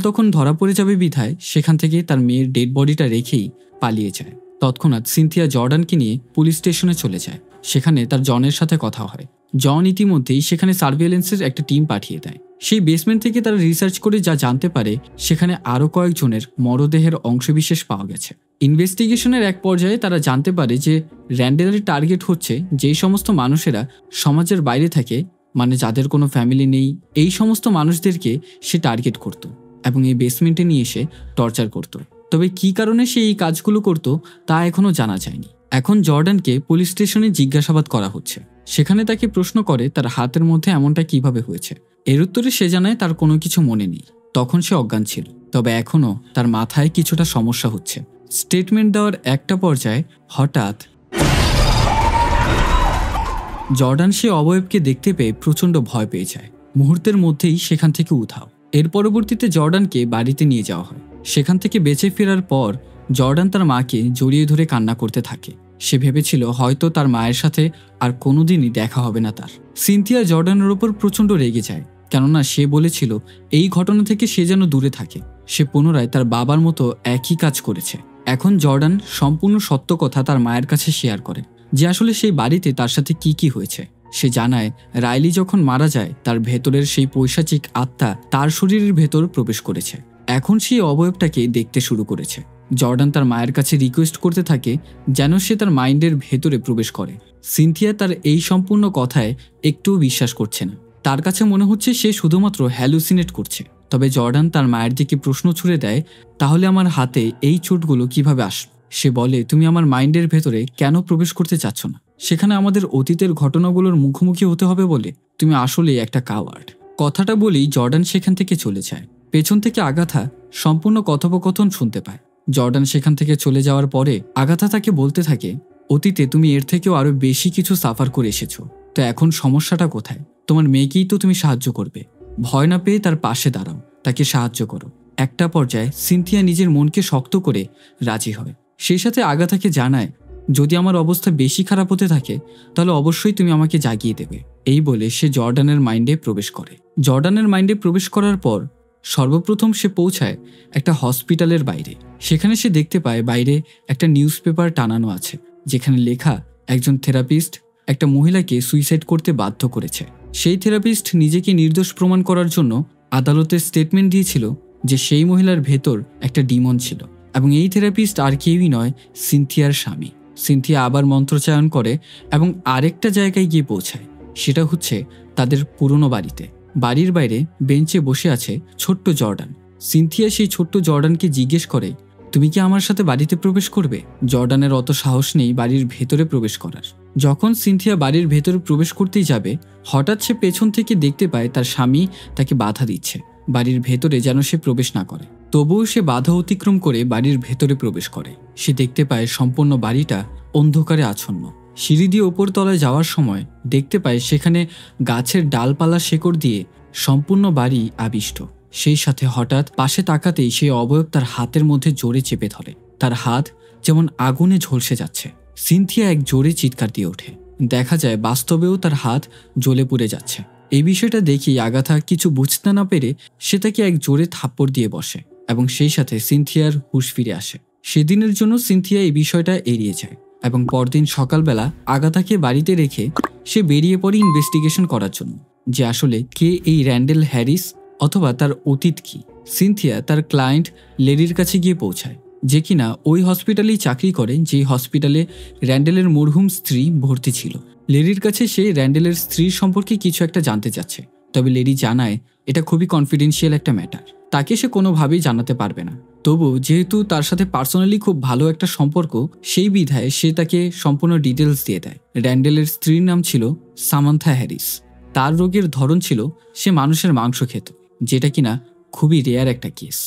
তখন ধরা পড়ে যাবে বিধায় সেখান থেকে তার মেয়ের ডেড বডিটা রেখেই পালিয়ে যায়। তৎক্ষণাৎ সিনথিয়া জর্ডানকে নিয়ে পুলিশ স্টেশনে চলে যায়। সেখানে তার জনের সাথে কথা হয়। জন ইতিমধ্যেই সেখানে সার্ভেলেন্সের একটা টিম পাঠিয়ে দেয়। সেই বেসমেন্ট থেকে তারা রিসার্চ করে যা জানতে পারে, সেখানে আরও কয়েকজনের মরদেহের অংশবিশেষ পাওয়া গেছে। ইনভেস্টিগেশনের এক পর্যায়ে তারা জানতে পারে যে র্যান্ডেলের টার্গেট হচ্ছে যেই সমস্ত মানুষেরা সমাজের বাইরে থাকে, মানে যাদের কোনো ফ্যামিলি নেই, এই সমস্ত মানুষদেরকে সে টার্গেট করত এবং এই বেসমেন্টে নিয়ে এসে টর্চার করত। তবে কী কারণে সে এই কাজগুলো করত তা এখনও জানা যায়নি। এখন জর্ডানকে পুলিশ স্টেশনে জিজ্ঞাসাবাদ করা হচ্ছে। সেখানে তাকে প্রশ্ন করে তার হাতের মধ্যে এমনটা কিভাবে হয়েছে। এর উত্তরে সে জানায় তার কোনো কিছু মনে নেই, তখন সে অজ্ঞান ছিল। তবে এখনও তার মাথায় কিছুটা সমস্যা হচ্ছে। স্টেটমেন্ট দেওয়ার একটা পর্যায়ে হঠাৎ জর্ডান সে অবয়বকে দেখতে পেয়ে প্রচণ্ড ভয় পেয়ে যায়। মুহূর্তের মধ্যেই সেখান থেকে উধাও। এর পরবর্তীতে জর্ডানকে বাড়িতে নিয়ে যাওয়া হয়। সেখান থেকে বেঁচে ফেরার পর জর্ডান তার মাকে জড়িয়ে ধরে কান্না করতে থাকে। সে ভেবেছিল হয়তো তার মায়ের সাথে আর কোনোদিনই দেখা হবে না তার। সিনথিয়া জর্ডানের ওপর প্রচণ্ড রেগে যায়, কেননা সে বলেছিল এই ঘটনা থেকে সে যেন দূরে থাকে। সে পুনরায় তার বাবার মতো একই কাজ করেছে। এখন জর্ডান সম্পূর্ণ সত্য কথা তার মায়ের কাছে শেয়ার করে, যে আসলে সেই বাড়িতে তার সাথে কি কি হয়েছে। সে জানায় রাইলি যখন মারা যায় তার ভেতরের সেই পৈশাচিক আত্মা তার শরীরের ভেতর প্রবেশ করেছে। এখন সেই অবয়বটাকে দেখতে শুরু করেছে। জর্ডান তার মায়ের কাছে রিকোয়েস্ট করতে থাকে যেন সে তার মাইন্ডের ভেতরে প্রবেশ করে। সিনথিয়া তার এই সম্পূর্ণ কথায় একটুও বিশ্বাস করছে না। তার কাছে মনে হচ্ছে সে শুধুমাত্র হ্যালুসিনেট করছে। তবে জর্ডান তার মায়ের দিকে প্রশ্ন ছুড়ে দেয়, তাহলে আমার হাতে এই চোটগুলো কিভাবে আসলো? সে বলে, তুমি আমার মাইন্ডের ভেতরে কেন প্রবেশ করতে চাচ্ছ না? সেখানে আমাদের অতীতের ঘটনাগুলোর মুখোমুখি হতে হবে বলে? তুমি আসলেই একটা কাওয়ার্ড। কথাটা বলেই জর্ডান সেখান থেকে চলে যায়। পেছন থেকে আগাথা সম্পূর্ণ কথোপকথন শুনতে পায়। জর্ডান সেখান থেকে চলে যাওয়ার পরে আগাথা তাকে বলতে থাকে, অতীতে তুমি এর থেকেও আরো বেশি কিছু সাফার করে এসেছো, তো এখন সমস্যাটা কোথায়? তোমার মেয়েকেই তো তুমি সাহায্য করবে। ভয় না পেয়ে তার পাশে দাঁড়াও, তাকে সাহায্য করো। একটা পর্যায়ে সিনথিয়া নিজের মনকে শক্ত করে রাজি হয়। সেই সাথে আগাথাকে জানায়, যদি আমার অবস্থা বেশি খারাপ হতে থাকে তাহলে অবশ্যই তুমি আমাকে জাগিয়ে দেবে। এই বলে সে জর্ডানের মাইন্ডে প্রবেশ করে। জর্ডানের মাইন্ডে প্রবেশ করার পর সর্বপ্রথম সে পৌঁছায় একটা হসপিটালের বাইরে। সেখানে সে দেখতে পায় বাইরে একটা নিউজ পেপার টানানো আছে, যেখানে লেখা একজন থেরাপিস্ট একটা মহিলাকে সুইসাইড করতে বাধ্য করেছে। সেই থেরাপিস্ট নিজেকে নির্দোষ প্রমাণ করার জন্য আদালতে স্টেটমেন্ট দিয়েছিল যে সেই মহিলার ভেতর একটা ডিমন ছিল, এবং এই থেরাপিস্ট আর কেউই নয়, সিনথিয়ার স্বামী। সিনথিয়া আবার মন্ত্রচায়ন করে এবং আরেকটা জায়গায় গিয়ে পৌঁছায়। সেটা হচ্ছে তাদের পুরনো বাড়িতে। বাড়ির বাইরে বেঞ্চে বসে আছে ছোট্ট জর্ডান। সিনথিয়া সেই ছোট্ট জর্ডানকে জিজ্ঞেস করে, তুমি কি আমার সাথে বাড়িতে প্রবেশ করবে? জর্ডানের অত সাহস নেই বাড়ির ভেতরে প্রবেশ করার। যখন সিনথিয়া বাড়ির ভেতরে প্রবেশ করতেই যাবে, হঠাৎ সে পেছন থেকে দেখতে পায় তার স্বামী তাকে বাধা দিচ্ছে বাড়ির ভেতরে যেন সে প্রবেশ না করে। তবুও সে বাধা অতিক্রম করে বাড়ির ভেতরে প্রবেশ করে। সে দেখতে পায় সম্পূর্ণ বাড়িটা অন্ধকারে আচ্ছন্ন। সিঁড়ি দিয়ে ওপর তলায় যাওয়ার সময় দেখতে পায় সেখানে গাছের ডালপালা শেকড় দিয়ে সম্পূর্ণ বাড়ি আবিষ্ট। সেই সাথে হঠাৎ পাশে তাকাতেই সেই অবয়ব তার হাতের মধ্যে জোরে চেপে ধরে। তার হাত যেমন আগুনে ঝলসে যাচ্ছে। সিনথিয়া এক জোরে চিৎকার দিয়ে ওঠে। দেখা যায় বাস্তবেও তার হাত জ্বলে পুড়ে যাচ্ছে। এই বিষয়টা দেখেই আগাথা কিছু বুঝতে না পেরে সে তাকে এক জোরে থাপ্পড় দিয়ে বসে এবং সেই সাথে সিনথিয়ার হুঁশ ফিরে আসে। সেদিনের জন্য সিনথিয়া এই বিষয়টা এড়িয়ে যায় এবং পরদিন সকালবেলা আগাথাকে বাড়িতে রেখে সে বেরিয়ে পড়ে ইনভেস্টিগেশন করার জন্য, যে আসলে কে এই র্যান্ডেল হ্যারিস অথবা তার অতীত কি। সিনথিয়া তার ক্লায়েন্ট লেডির কাছে গিয়ে পৌঁছায়, যে কিনা ওই হসপিটালেই চাকরি করে যে হসপিটালে র্যান্ডেলের মরহুম স্ত্রী ভর্তি ছিল। লেডির কাছে সে র্যান্ডেলের স্ত্রীর সম্পর্কে কিছু একটা জানতে চাচ্ছে, তবে লেডি জানায় এটা খুবই কনফিডেন্সিয়াল একটা ম্যাটার, তাকে সে কোনোভাবেই জানাতে পারবে না। তবু যেহেতু তার সাথে পার্সোনালি খুব ভালো একটা সম্পর্ক, সেই বিধায় সে তাকে সম্পূর্ণ ডিটেলস দিয়ে দেয়। র্যান্ডেলের স্ত্রীর নাম ছিল সামান্থা হ্যারিস। তার রোগের ধরন ছিল সে মানুষের মাংস খেত, যেটা কিনা খুবই রেয়ার একটা কেস।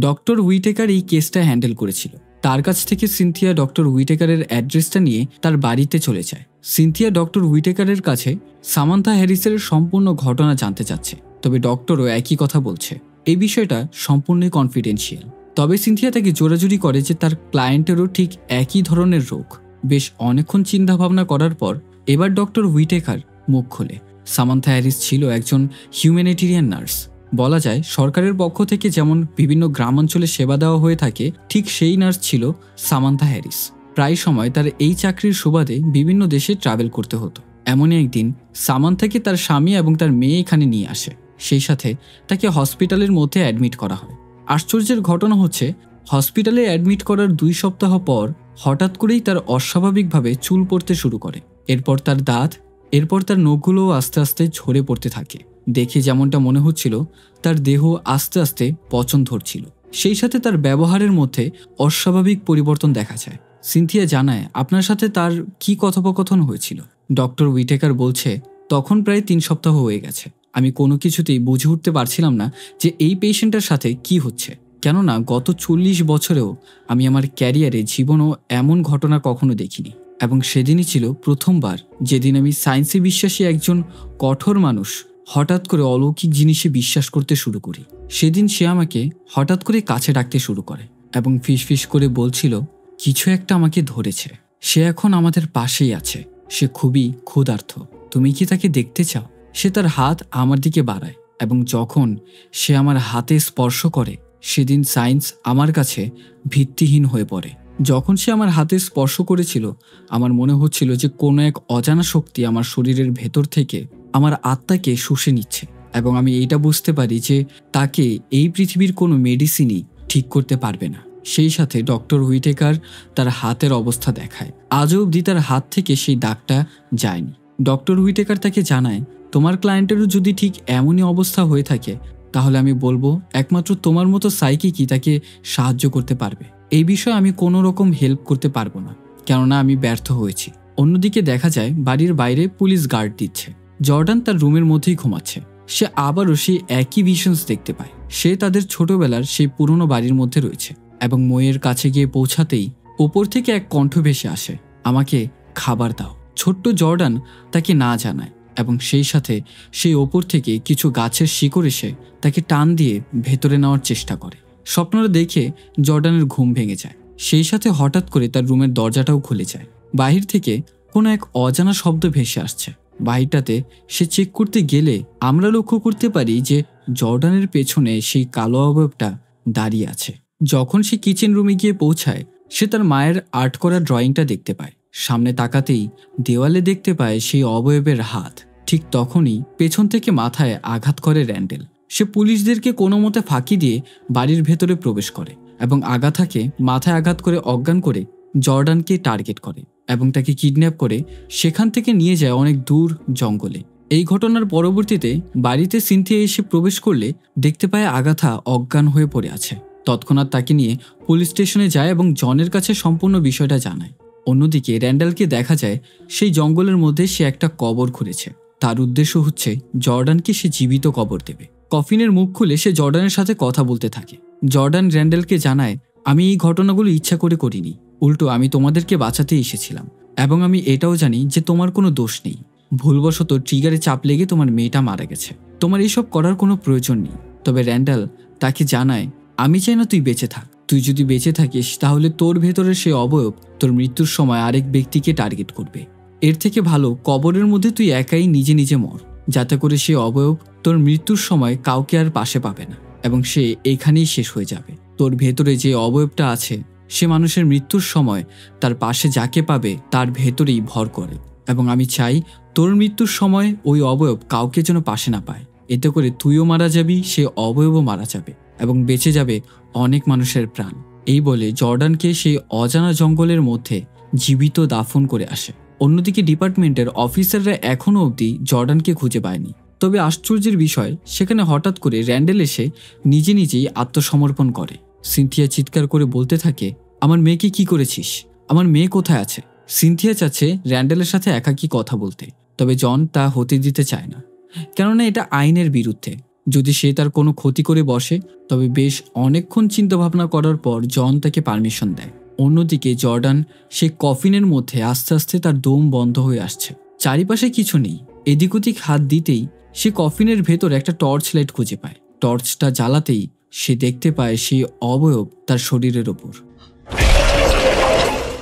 ডক্টর উইটেকার এই কেসটা হ্যান্ডেল করেছিল। তার কাছ থেকে সিনথিয়া ডক্টর উইটেকারের অ্যাড্রেসটা নিয়ে তার বাড়িতে চলে যায়। সিনথিয়া ডক্টর উইটেকারের কাছে সামান্থা হ্যারিসের সম্পূর্ণ ঘটনা জানতে চাচ্ছে, তবে ডক্টরও একই কথা বলছে, এই বিষয়টা সম্পূর্ণই কনফিডেন্সিয়াল। তবে সিনথিয়া তাকে জোরাজুরি করে যে তার ক্লায়েন্টেরও ঠিক একই ধরনের রোগ। বেশ অনেকক্ষণ চিন্তা ভাবনা করার পর এবার ডক্টর উইটেকার মুখ খোলে। সামান্থা হ্যারিস ছিল একজন হিউম্যানিটেরিয়ান নার্স। বলা যায় সরকারের পক্ষ থেকে যেমন বিভিন্ন গ্রামাঞ্চলে সেবা দেওয়া হয়ে থাকে, ঠিক সেই নার্স ছিল সামান্থা হ্যারিস। প্রায় সময় তার এই চাকরির সুবাদে বিভিন্ন দেশে ট্রাভেল করতে হতো। এমনই একদিন সামান্থাকে তার স্বামী এবং তার মেয়ে এখানে নিয়ে আসে। সেই সাথে তাকে হসপিটালের মধ্যে অ্যাডমিট করা হয়। আশ্চর্যের ঘটনা হচ্ছে, হসপিটালে অ্যাডমিট করার 2 সপ্তাহ পর হঠাৎ করেই তার অস্বাভাবিকভাবে চুল পড়তে শুরু করে। এরপর তার দাঁত, এরপর তার নখগুলোও আস্তে আস্তে ঝরে পড়তে থাকে। দেখে যেমনটা মনে হচ্ছিল তার দেহ আস্তে আস্তে পচন ধরছিল। সেই সাথে তার ব্যবহারের মধ্যে অস্বাভাবিক পরিবর্তন দেখা যায়। সিনথিয়া জানায়, আপনার সাথে তার কি কথোপকথন হয়েছিল? ডক্টর উইটেকার বলছে, তখন প্রায় 3 সপ্তাহ হয়ে গেছে। আমি কোনো কিছুতেই বুঝে উঠতে পারছিলাম না যে এই পেশেন্টের সাথে কি হচ্ছে, কেননা গত 40 বছরেও আমি আমার ক্যারিয়ারে জীবনও এমন ঘটনা কখনো দেখিনি। এবং সেদিনই ছিল প্রথমবার যেদিন আমি সায়েন্সে বিশ্বাসী একজন কঠোর মানুষ হঠাৎ করে অলৌকিক জিনিসে বিশ্বাস করতে শুরু করি। সেদিন সে আমাকে হঠাৎ করে কাছে ডাকতে শুরু করে এবং ফিসফিস করে বলছিল কিছু একটা আমাকে ধরেছে, সে এখন আমাদের পাশেই আছে, সে খুবই ক্ষুধার্ত, তুমি কি তাকে দেখতে চাও? সে তার হাত আমার দিকে বাড়ায় এবং যখন সে আমার হাতে স্পর্শ করে সেদিন সায়েন্স আমার কাছে ভিত্তিহীন হয়ে পড়ে। যখন সে আমার হাতে স্পর্শ করেছিল আমার মনে হচ্ছিল যে কোনো এক অজানা শক্তি আমার শরীরের ভেতর থেকে আমার আত্মাকে শুষে নিচ্ছে এবং আমি এইটা বুঝতে পারি যে তাকে এই পৃথিবীর কোনো মেডিসিনই ঠিক করতে পারবে না। সেই সাথে ডক্টর হুইটেকার তার হাতের অবস্থা দেখায়। আজও অবধি তার হাত থেকে সেই দাগটা যায়নি। ডক্টর হুইটেকার তাকে জানায়, তোমার ক্লায়েন্টেরও যদি ঠিক এমনই অবস্থা হয়ে থাকে তাহলে আমি বলবো একমাত্র তোমার মতো সাইকিকই তাকে সাহায্য করতে পারবে। এই বিষয়ে আমি কোনো রকম হেল্প করতে পারবো না, কেননা আমি ব্যর্থ হয়েছি। অন্যদিকে দেখা যায় বাড়ির বাইরে পুলিশ গার্ড দিচ্ছে। জর্ডান তার রুমের মধ্যেই ঘুমাচ্ছে। সে আবারও সেই একই ভিশনস দেখতে পায়। সে তাদের ছোটবেলার সেই পুরনো বাড়ির মধ্যে রয়েছে এবং মইয়ের কাছে গিয়ে পৌঁছাতেই উপর থেকে এক কণ্ঠ ভেসে আসে, আমাকে খাবার দাও। ছোট্ট জর্ডান তাকে না জানায় এবং সেই সাথে সেই ওপর থেকে কিছু গাছের শিকড় এসে তাকে টান দিয়ে ভেতরে নেওয়ার চেষ্টা করে। স্বপ্নটা দেখে জর্ডানের ঘুম ভেঙে যায়। সেই সাথে হঠাৎ করে তার রুমের দরজাটাও খুলে যায়। বাহির থেকে কোনো এক অজানা শব্দ ভেসে আসছে। বাহিরটাতে সে চেক করতে গেলে আমরা লক্ষ্য করতে পারি যে জর্ডানের পেছনে সেই কালো অবয়বটা দাঁড়িয়ে আছে। যখন সে কিচেন রুমে গিয়ে পৌঁছায় সে তার মায়ের আর্ট করা ড্রয়িংটা দেখতে পায়। সামনে তাকাতেই দেওয়ালে দেখতে পায় সেই অবয়বের হাত। ঠিক তখনই পেছন থেকে মাথায় আঘাত করে র্যান্ডেল। সে পুলিশদেরকে কোনো মতে ফাঁকি দিয়ে বাড়ির ভেতরে প্রবেশ করে এবং আগাথাকে মাথায় আঘাত করে অজ্ঞান করে জর্ডানকে টার্গেট করে এবং তাকে কিডন্যাপ করে সেখান থেকে নিয়ে যায় অনেক দূর জঙ্গলে। এই ঘটনার পরবর্তীতে বাড়িতে সিনথিয়া এসে প্রবেশ করলে দেখতে পায় আগাথা অজ্ঞান হয়ে পড়ে আছে। তৎক্ষণাৎ তাকে নিয়ে পুলিশ স্টেশনে যায় এবং জনের কাছে সম্পূর্ণ বিষয়টা জানায়। অন্যদিকে র্যান্ডেলকে দেখা যায় সেই জঙ্গলের মধ্যে সে একটা কবর খুঁড়েছে। তার উদ্দেশ্য হচ্ছে জর্ডানকে সে জীবিত কবর দেবে। কফিনের মুখ খুলে সে জর্ডানের সাথে কথা বলতে থাকে। জর্ডান র্যান্ডেলকে জানায়, আমি এই ঘটনাগুলো ইচ্ছা করে করিনি, উল্টো আমি তোমাদেরকে বাঁচাতে এসেছিলাম এবং আমি এটাও জানি যে তোমার কোনো দোষ নেই। ভুলবশত ট্রিগারে চাপ লেগে তোমার মেয়েটা মারা গেছে, তোমার এইসব করার কোনো প্রয়োজন নেই। তবে র্যান্ডেল তাকে জানায়, আমি চাই না তুই বেঁচে থাক। তুই যদি বেঁচে থাকিস তাহলে তোর ভেতরের সেই অবয়ব তোর মৃত্যুর সময় আরেক ব্যক্তিকে টার্গেট করবে। এর থেকে ভালো কবরের মধ্যে তুই একাই নিজে নিজে মর, যাতে করে সে অবয়ব তোর মৃত্যুর সময় কাউকে আর পাশে পাবে না এবং সে এখানেই শেষ হয়ে যাবে। তোর ভেতরে যে অবয়বটা আছে সে মানুষের মৃত্যুর সময় তার পাশে যাকে পাবে তার ভেতরেই ভর করে এবং আমি চাই তোর মৃত্যুর সময় ওই অবয়ব কাউকে যেন পাশে না পায়। এতে করে তুইও মারা যাবি, সে অবয়বও মারা যাবে এবং বেঁচে যাবে অনেক মানুষের প্রাণ। এই বলে জর্ডানকে সেই অজানা জঙ্গলের মধ্যে জীবিত দাফন করে আসে। অন্যদিকে ডিপার্টমেন্টের অফিসাররা এখনও অবধি জর্ডানকে খুঁজে পায়নি। তবে আশ্চর্যের বিষয়, সেখানে হঠাৎ করে র্যান্ডেল এসে নিজে নিজেই আত্মসমর্পণ করে। সিনথিয়া চিৎকার করে বলতে থাকে, আমার মেয়েকে কি করেছিস? আমার মেয়ে কোথায় আছে? সিনথিয়া চাচ্ছে র্যান্ডেলের সাথে একাকী কথা বলতে, তবে জন তা হতে দিতে চায় না, কেননা এটা আইনের বিরুদ্ধে। যদি সে তার কোনো ক্ষতি করে বসে তবে বেশ অনেকক্ষণ চিন্তাভাবনা করার পর জন তাকে পারমিশন দেয়। অন্যদিকে জর্ডান সে কফিনের মধ্যে আস্তে আস্তে তার দম বন্ধ হয়ে আসছে। চারিপাশে কিছু নেই। এদিক ওদিক হাত দিতেই সে কফিনের ভেতর একটা টর্চ লাইট খুঁজে পায়। টর্চটা জ্বালাতেই সে দেখতে পায় সেই অবয়ব তার শরীরের ওপর।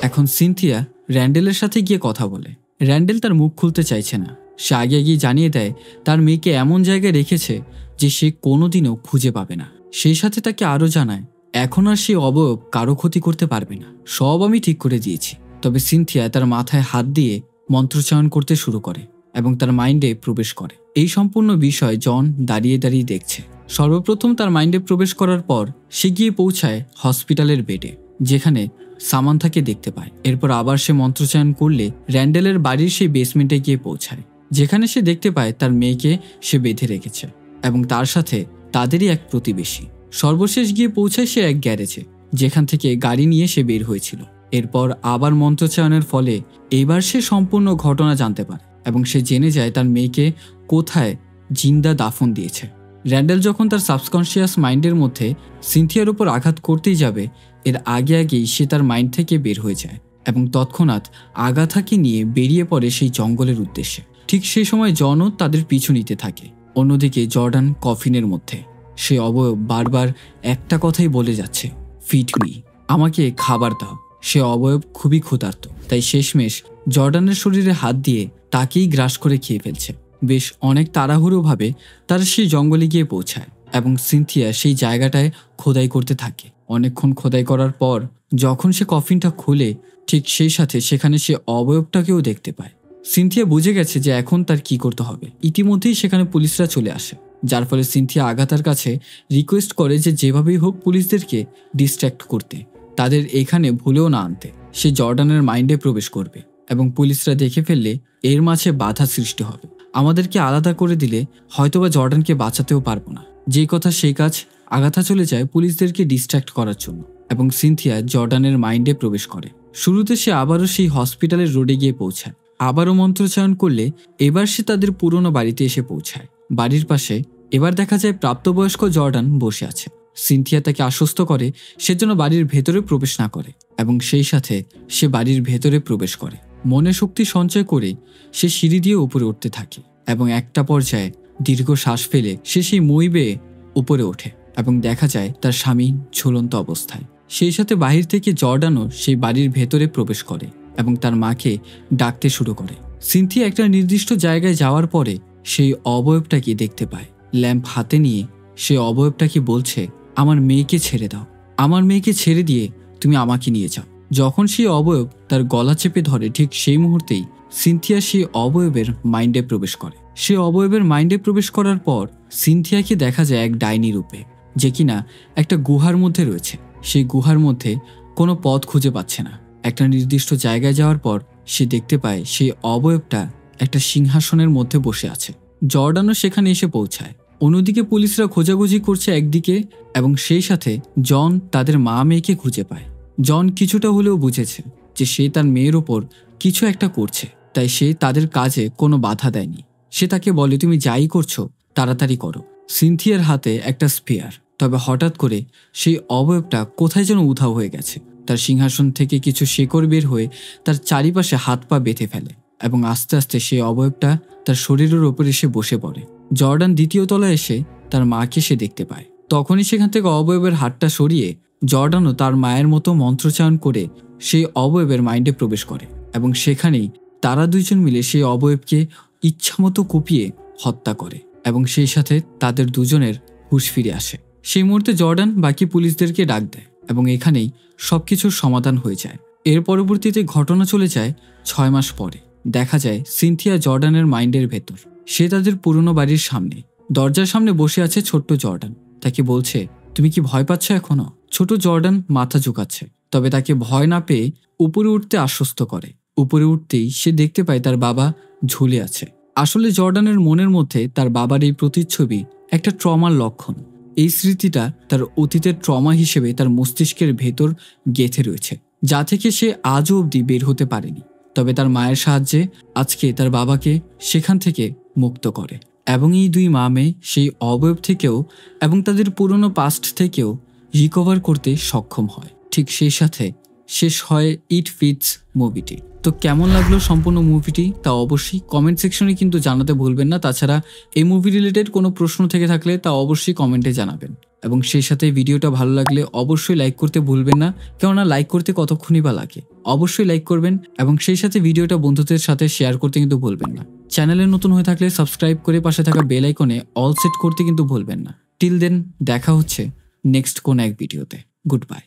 এখন সিনথিয়া র্যান্ডেলের সাথে গিয়ে কথা বলে। র্যান্ডেল তার মুখ খুলতে চাইছে না। সে আগে গিয়ে জানিয়ে দেয় তার মেয়েকে এমন জায়গায় রেখেছে যে সে কোনোদিনও খুঁজে পাবে না। সেই সাথে তাকে আরও জানায়, এখন আর সে অবয়ব কারো ক্ষতি করতে পারবে না, সব আমি ঠিক করে দিয়েছি। তবে সিনথিয়া তার মাথায় হাত দিয়ে মন্ত্রোচ্চারণ করতে শুরু করে এবং তার মাইন্ডে প্রবেশ করে। এই সম্পূর্ণ বিষয় জন দাঁড়িয়ে দাঁড়িয়ে দেখছে। সর্বপ্রথম তার মাইন্ডে প্রবেশ করার পর সে গিয়ে পৌঁছায় হসপিটালের বেডে, যেখানে সামান্থাকে দেখতে পায়। এরপর আবার সে মন্ত্রোচ্চারণ করলে র্যান্ডেলের বাড়ির সেই বেসমেন্টে গিয়ে পৌঁছায়, যেখানে সে দেখতে পায় তার মেয়েকে সে বেঁধে রেখেছে এবং তার সাথে তাদেরই এক প্রতিবেশী। সর্বশেষ গিয়ে পৌঁছায় সে এক গ্যারেজে, যেখান থেকে গাড়ি নিয়ে সে বের হয়েছিল। এরপর আবার মন্ত্রোচ্চারণের ফলে এবার সে সম্পূর্ণ ঘটনা জানতে পারে এবং সে জেনে যায় তার মেয়েকে কোথায় জিন্দা দাফন দিয়েছে। র্যান্ডেল যখন তার সাবকনশিয়াস মাইন্ডের মধ্যে সিনথিয়ার উপর আঘাত করতেই যাবে, এর আগে আগেই সে তার মাইন্ড থেকে বের হয়ে যায় এবং তৎক্ষণাৎ আগাথাকে নিয়ে বেরিয়ে পড়ে সেই জঙ্গলের উদ্দেশ্যে। ঠিক সেই সময় জনও তাদের পিছু নিতে থাকে। অন্যদিকে জর্ডান কফিনের মধ্যে। সে অবয়ব বারবার একটা কথাই বলে যাচ্ছে, ফিড মি, আমাকে খাবার দাও। সে অবয়ব খুবই ক্ষুধার্ত, তাই শেষমেশ জর্ডানের শরীরে হাত দিয়ে তাকেই গ্রাস করে খেয়ে ফেলছে। বেশ অনেক তাড়াহুড়োভাবে তারা সেই জঙ্গলে গিয়ে পৌঁছায় এবং সিনথিয়া সেই জায়গাটায় খোদাই করতে থাকে। অনেকক্ষণ খোদাই করার পর যখন সে কফিনটা খুলে, ঠিক সেই সাথে সেখানে সে অবয়বটাকেও দেখতে পায়। সিনথিয়া বুঝে গেছে যে এখন তার কি করতে হবে। ইতিমধ্যেই সেখানে পুলিশরা চলে আসে, যার ফলে সিনথিয়া আগাথার কাছে রিকোয়েস্ট করে যে যেভাবেই হোক পুলিশদেরকে ডিস্ট্র্যাক্ট করতে, তাদের এখানে ভুলেও না আনতে। সে জর্ডানের মাইন্ডে প্রবেশ করবে এবং পুলিশরা দেখে ফেললে এর মাঝে বাধা সৃষ্টি হবে। আমাদেরকে আলাদা করে দিলে হয়তোবা জর্ডানকে বাঁচাতেও পারবো না। যেই কথা সেই কাজ। আগাথা চলে যায় পুলিশদেরকে ডিস্ট্র্যাক্ট করার জন্য এবং সিনথিয়া জর্ডানের মাইন্ডে প্রবেশ করে। শুরুতে সে আবারও সেই হসপিটালের রোডে গিয়ে পৌঁছায়। আবারও মন্ত্রোচ্চারণ করলে এবার সে তাদের পুরনো বাড়িতে এসে পৌঁছায়। বাড়ির পাশে এবার দেখা যায় প্রাপ্তবয়স্ক জর্ডান বসে আছে। সিনথিয়া তাকে আশ্বস্ত করে সেজন্য বাড়ির ভেতরে প্রবেশ না করে এবং সেই সাথে সে বাড়ির ভেতরে প্রবেশ করে। মনে শক্তি সঞ্চয় করে সে সিঁড়ি দিয়ে উপরে উঠতে থাকে এবং একটা পর্যায়ে দীর্ঘ শ্বাস ফেলে সে সেই মই বেয়ে উপরে ওঠে এবং দেখা যায় তার স্বামী ঝুলন্ত অবস্থায়। সেই সাথে বাহির থেকে জর্ডানও সেই বাড়ির ভেতরে প্রবেশ করে এবং তার মাকে ডাকতে শুরু করে। সিনথিয়া একটা নির্দিষ্ট জায়গায় যাওয়ার পরে সেই অবয়বটাকে দেখতে পায়। ল্যাম্প হাতে নিয়ে সে অবয়বটাকে বলছে, আমার মেয়েকে ছেড়ে দাও, আমার মেয়েকে ছেড়ে দিয়ে তুমি আমাকে নিয়ে যাও। যখন সেই অবয়ব তার গলা চেপে ধরে, ঠিক সেই মুহূর্তেই সিনথিয়া সেই অবয়বের মাইন্ডে প্রবেশ করে। সে অবয়বের মাইন্ডে প্রবেশ করার পর সিনথিয়াকে দেখা যায় এক ডাইনি রূপে, যে কিনা একটা গুহার মধ্যে রয়েছে। সেই গুহার মধ্যে কোনো পথ খুঁজে পাচ্ছে না। একটা নির্দিষ্ট জায়গায় যাওয়ার পর সে দেখতে পায় সেই অবয়বটা একটা সিংহাসনের মধ্যে বসে আছে। জর্ডানও সেখানে এসে পৌঁছায়। অন্যদিকে পুলিশরা খোঁজাখুঁজি করছে একদিকে এবং সেই সাথে জন তাদের মা মেয়েকে খুঁজে পায়। জন কিছুটা হলেও বুঝেছে যে সে তার মেয়ের ওপর কিছু একটা করছে, তাই সে তাদের কাজে কোনো বাধা দেয়নি। সে তাকে বলে, তুমি যাই করছো তাড়াতাড়ি করো। সিনথিয়ার হাতে একটা স্পেয়ার, তবে হঠাৎ করে সেই অবয়বটা কোথায় যেন উধাও হয়ে গেছে। তার সিংহাসন থেকে কিছু শেকড় বের হয়ে তার চারিপাশে হাত পা বেঁধে ফেলে এবং আস্তে আস্তে সেই অবয়বটা তার শরীরের ওপর এসে বসে পড়ে। জর্ডান দ্বিতীয় তলায় এসে তার মাকে সে দেখতে পায়। তখনই সেখান থেকে অবয়বের হাতটা সরিয়ে জর্ডানও তার মায়ের মতো মন্ত্রোচ্চারণ করে সেই অবয়বের মাইন্ডে প্রবেশ করে এবং সেখানেই তারা দুইজন মিলে সেই অবয়বকে ইচ্ছামতো কুপিয়ে হত্যা করে এবং সেই সাথে তাদের দুজনের হুঁশ ফিরে আসে। সেই মুহূর্তে জর্ডান বাকি পুলিশদেরকে ডাক দেয় এবং এখানেই সবকিছুর সমাধান হয়ে যায়। এর পরবর্তীতে ঘটনা চলে যায় 6 মাস পরে। দেখা যায় সিনথিয়া জর্ডানের মাইন্ডের ভেতর। সে তাদের পুরনো বাড়ির সামনে দরজার সামনে বসে আছে ছোট্ট জর্ডান। তাকে বলছে, তুমি কি ভয় পাচ্ছ এখনো? ছোট জর্ডান মাথা ঝুঁকাচ্ছে, তবে তাকে ভয় না পেয়ে উপরে উঠতে আশ্বস্ত করে। উপরে উঠতেই সে দেখতে পায় তার বাবা ঝুলে আছে। আসলে জর্ডানের মনের মধ্যে তার বাবার এই প্রতিচ্ছবি একটা ট্রমার লক্ষণ। এই স্মৃতিটা তার অতীতের ট্রমা হিসেবে তার মস্তিষ্কের ভেতর গেঁথে রয়েছে, যা থেকে সে আজও অবধি বের হতে পারেনি। তবে তার মায়ের সাহায্যে আজকে তার বাবাকে সেখান থেকে মুক্ত করে এবং এই দুই মা মেয়ে সেই অবয়ব থেকেও এবং তাদের পুরনো পাস্ট থেকেও রিকভার করতে সক্ষম হয়। ঠিক সেই সাথে শেষ হয় ইট ফিটস মুভিটি। তো কেমন লাগলো সম্পূর্ণ মুভিটি তা অবশ্যই কমেন্ট সেকশনে কিন্তু জানাতে ভুলবেন না। তাছাড়া এই মুভি রিলেটেড কোনো প্রশ্ন থেকে থাকলে তা অবশ্যই কমেন্টে জানাবেন এবং সেই সাথে ভিডিওটা ভালো লাগলে অবশ্যই লাইক করতে ভুলবেন না, কেননা লাইক করতে কতক্ষণই বা লাগে। অবশ্যই লাইক করবেন এবং সেই সাথে ভিডিওটা বন্ধুদের সাথে শেয়ার করতে কিন্তু ভুলবেন না। চ্যানেলে নতুন হয়ে থাকলে সাবস্ক্রাইব করে পাশে থাকা বেল আইকনে অল সেট করতে কিন্তু ভুলবেন না। টিল দেন দেখা হচ্ছে নেক্সট কোন এক ভিডিওতে। Good bye.